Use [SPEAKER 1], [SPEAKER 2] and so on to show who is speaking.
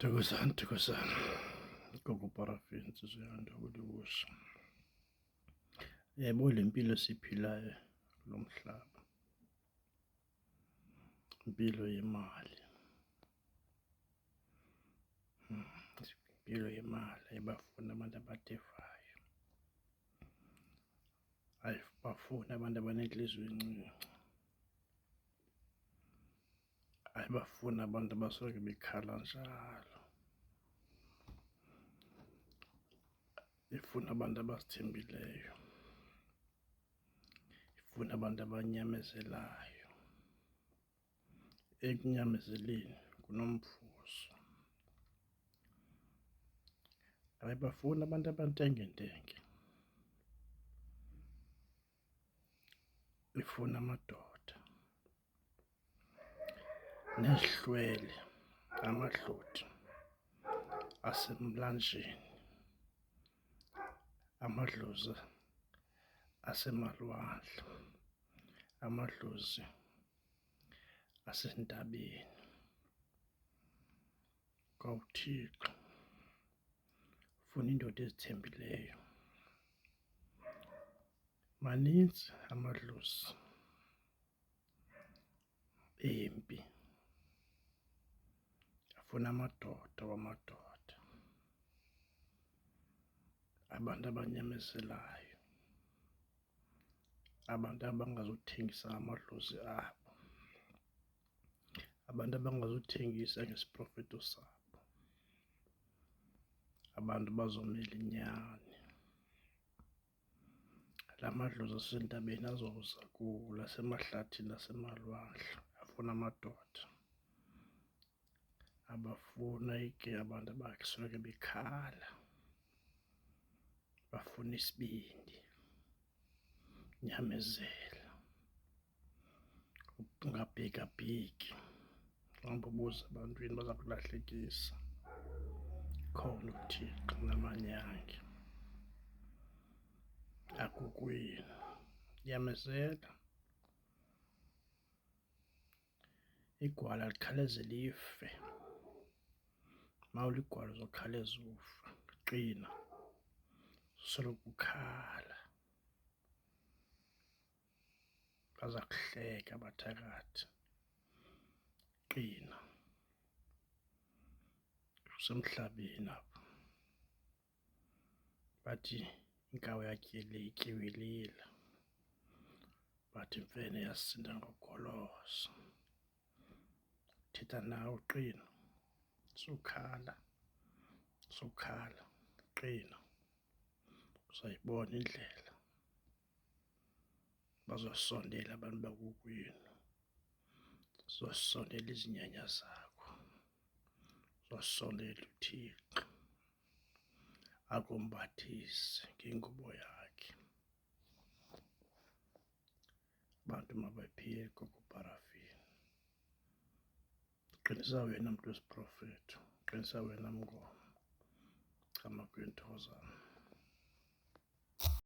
[SPEAKER 1] Thokozani gogo Parafini insizwe yami ukulikusha. Yebo, le mpilo esiphilayo kulo mhlaba, impilo yemali. Impilo yemali ayibafuni abantu abadevayo, ayibafuni abantu abanenhliziyo encinci, ayibafuni abantu abasoloko bekhala njalo. Ifuna abantu abazithembileyo, ifuna abantu abanyamezelayo. Ekunyamezeleni kunomvuzo. Ayibafuni abantu abantengentenge, ifuna amadoda nezihlwele, amadloti asemlanjeni, amadlozi asemalwandle, amadlozi asentabeni. KwaUthixo ufuna indoda ezithembileyo. Maninzi amadlozi empi, afuna amadoda wamadoda, abantu abanyamezelayo, abantu abangazuthengisa amadlozi abo, abantu abangazuthengisa ngesiprofeto sabo, abantu bazomela inyani. La madlozi asentabeni azoza kuwo, lasemahlathini nasemalwandle afuna amadoda. Abafuna ke abantu abasoloko bekhala, bafuna isibindi, nyamezela, ungabhekabheki. Hamba ubuze ebantwini baza kulahlekisa. Khona uThixo namanyange akukwini. Nyamezela, igwala likhaleze life. Mawuligwala uzokhaleza ufa. Qina, soloko ukhala, baza kuhleka abathakathi. Qina, usemhlabeni apha. Bathi inkawu ityibilila, bathi imfene yasinda ngogoloza. Thetha nawe, qina, sukhala, sukhala, qina, uzayibona indlela. Bazosondela abantu bakokwenu, zosondela izinyanya zakho, zosondela uThixo akumbathise ngengubo yakhe. Abantu mabaphile gogo Parafini. Qinisa wena mntu wesiprofeto, qinisa wena mngoma, amakwenu Thokozani.